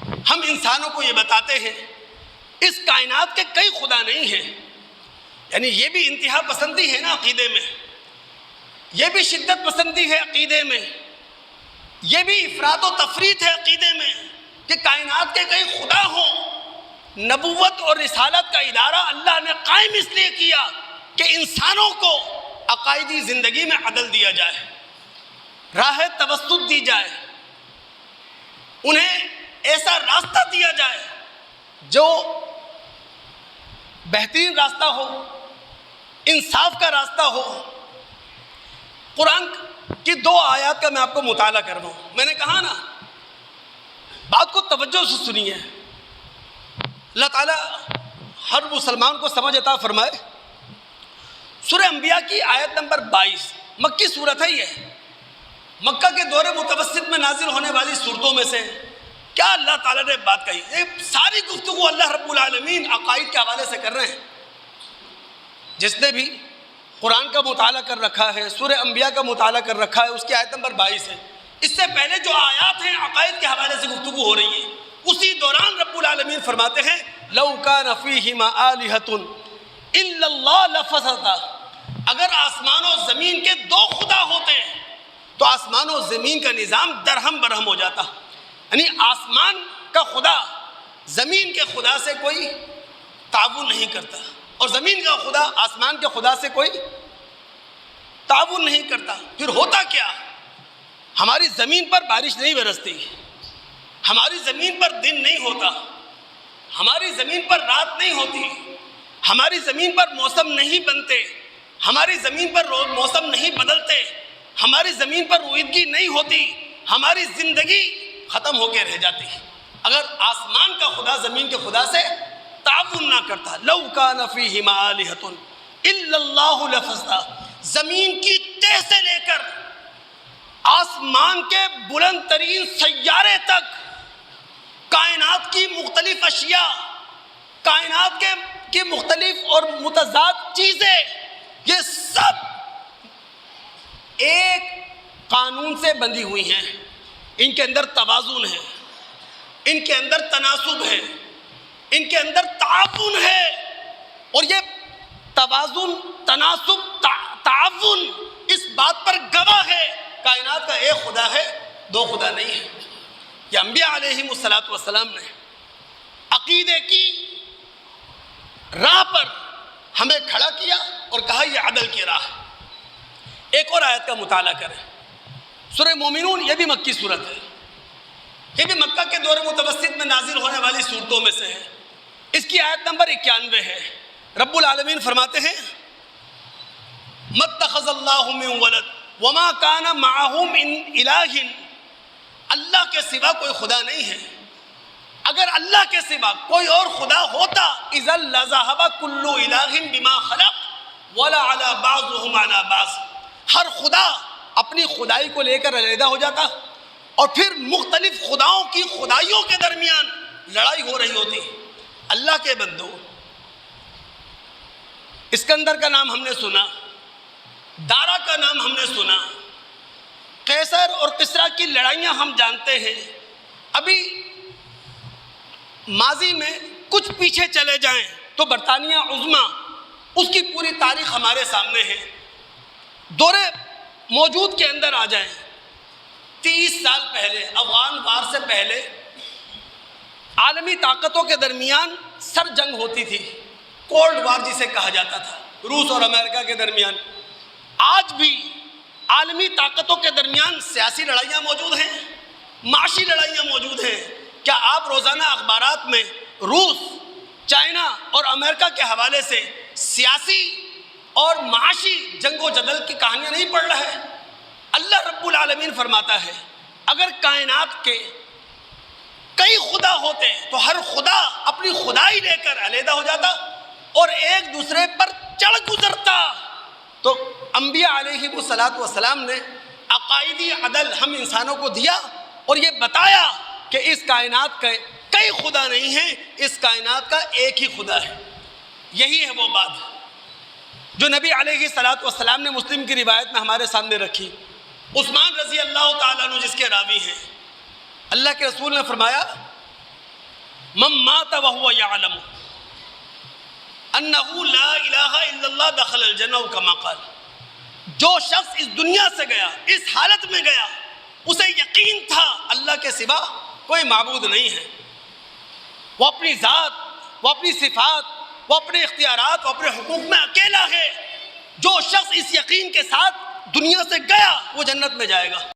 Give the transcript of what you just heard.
ہم انسانوں کو یہ بتاتے ہیں اس کائنات کے کئی خدا نہیں ہیں، یعنی یہ بھی انتہا پسندی ہے نا عقیدے میں، یہ بھی شدت پسندی ہے عقیدے میں، یہ بھی افراط و تفریط ہے عقیدے میں کہ کائنات کے کئی خدا ہوں۔ نبوت اور رسالت کا ادارہ اللہ نے قائم اس لیے کیا کہ انسانوں کو عقائدی زندگی میں عدل دیا جائے، راہ توسط دی جائے، انہیں ایسا راستہ دیا جائے جو بہترین راستہ ہو، انصاف کا راستہ ہو۔ قرآن کی 2 آیات کا میں آپ کو مطالعہ کر رہا ہوں۔ میں نے کہا نا، بات کو توجہ سے سنیے، اللہ تعالیٰ ہر مسلمان کو سمجھ عطا فرمائے۔ سورہ انبیاء کی آیت نمبر 22، مکی سورت ہے یہ، مکہ کے دور متوسط میں نازل ہونے والی صورتوں میں سے کیا اللہ تعالیٰ نے بات کہی؟ یہ ساری گفتگو اللہ رب العالمین عقائد کے حوالے سے کر رہے ہیں۔ جس نے بھی قرآن کا مطالعہ کر رکھا ہے، سورہ انبیاء کا مطالعہ کر رکھا ہے، اس کی آیت نمبر 22 ہے۔ اس سے پہلے جو آیات ہیں عقائد کے حوالے سے گفتگو ہو رہی ہے، اسی دوران رب العالمین فرماتے ہیں لَوْ كَانَ فِيهِمَا آلِهَةٌ إِلَّا اللَّهُ لَفَسَدَتَا، اگر آسمان و زمین کے 2 خدا ہوتے تو آسمان و زمین کا نظام درہم برہم ہو جاتا۔ یعنی آسمان کا خدا زمین کے خدا سے کوئی تعاون نہیں کرتا، اور زمین کا خدا آسمان کے خدا سے کوئی تعاون نہیں کرتا۔ پھر ہوتا کیا؟ ہماری زمین پر بارش نہیں برستی، ہماری زمین پر دن نہیں ہوتا، ہماری زمین پر رات نہیں ہوتی، ہماری زمین پر موسم نہیں بنتے، ہماری زمین پر موسم نہیں بدلتے، ہماری زمین پر رویدگی نہیں ہوتی، ہماری زندگی ختم ہو کے رہ جاتی اگر آسمان کا خدا زمین کے خدا سے تعاون نہ کرتا۔ لَوْ كَانَ فِيهِمَا آلِهَةٌ إِلَّا اللَّهُ لَفَسَدَتَا، زمین کی تہ سے لے کر آسمان کے بلند ترین سیارے تک، کائنات کی مختلف اشیاء، کائنات کے مختلف اور متضاد چیزیں، یہ سب ایک قانون سے بندھی ہوئی ہیں۔ ان کے اندر توازن ہے، ان کے اندر تناسب ہے، ان کے اندر تعاون ہے، اور یہ توازن، تناسب، تعاون اس بات پر گواہ ہے کائنات کا ایک خدا ہے، 2 خدا نہیں ہے۔ یہ انبیاء علیہم السلام نے عقیدے کی راہ پر ہمیں کھڑا کیا اور کہا یہ عدل کی راہ ہے۔ ایک اور آیت کا مطالعہ کریں، سورہ مومنون، یہ بھی مکی صورت ہے، یہ بھی مکہ کے دور متوسط میں نازل ہونے والی صورتوں میں سے ہے۔ اس کی آیت نمبر 91 ہے۔ رب العالمین فرماتے ہیں مَتَّخَذَ اللَّهُ مِن وَلَدٍ وَمَا كَانَ مَعَهُ مِنْ إِلَٰهٍ، اللہ کے سوا کوئی خدا نہیں ہے۔ اگر اللہ کے سوا کوئی اور خدا ہوتا اِذًا لَذَهَبَ كُلُّ إِلَٰهٍ بِمَا خَلَقَ وَلَعَلَىٰ بَعْضُهُمْ عَلَىٰ بَعْضٍ، ہر خدا اپنی خدائی کو لے کر علیحدہ ہو جاتا، اور پھر مختلف خداؤں کی خدائیوں کے درمیان لڑائی ہو رہی ہوتی۔ اللہ کے بندو، اسکندر کا نام ہم نے سنا، دارا کا نام ہم نے سنا، قیصر اور کسریٰ کی لڑائیاں ہم جانتے ہیں۔ ابھی ماضی میں کچھ پیچھے چلے جائیں تو برطانیہ عظمیٰ، اس کی پوری تاریخ ہمارے سامنے ہے۔ دور موجود کے اندر آ جائیں، 30 سال پہلے، افغان وار سے پہلے عالمی طاقتوں کے درمیان سر جنگ ہوتی تھی، کولڈ وار جسے کہا جاتا تھا، روس اور امریکہ کے درمیان۔ آج بھی عالمی طاقتوں کے درمیان سیاسی لڑائیاں موجود ہیں، معاشی لڑائیاں موجود ہیں۔ کیا آپ روزانہ اخبارات میں روس، چائنا اور امریکہ کے حوالے سے سیاسی اور معاشی جنگ و جدل کی کہانیاں نہیں پڑھ رہے؟ اللہ رب العالمین فرماتا ہے اگر کائنات کے کئی خدا ہوتے تو ہر خدا اپنی خدائی لے کر علیحدہ ہو جاتا اور ایک دوسرے پر چڑھ گزرتا۔ تو انبیاء علیہم السلام نے عقائدی عدل ہم انسانوں کو دیا اور یہ بتایا کہ اس کائنات کے کئی خدا نہیں ہیں، اس کائنات کا ایک ہی خدا ہے۔ یہی ہے وہ بات جو نبی علیہ السلام نے مسلم کی روایت میں ہمارے سامنے رکھی۔ عثمان رضی اللہ تعالیٰ عنہ جس کے راوی ہیں، اللہ کے رسول نے فرمایا من مات وهو يعلم انه لا الہ الا اللہ دخل الجنہ کما قال. جو شخص اس دنیا سے گیا اس حالت میں گیا اسے یقین تھا اللہ کے سوا کوئی معبود نہیں ہے. وہ اپنی ذات، وہ اپنی صفات، وہ اپنے اختیارات، وہ اپنے حقوق میں اکیلا ہے. جو شخص اس یقین کے ساتھ دنیا سے گیا وہ جنت میں جائے گا.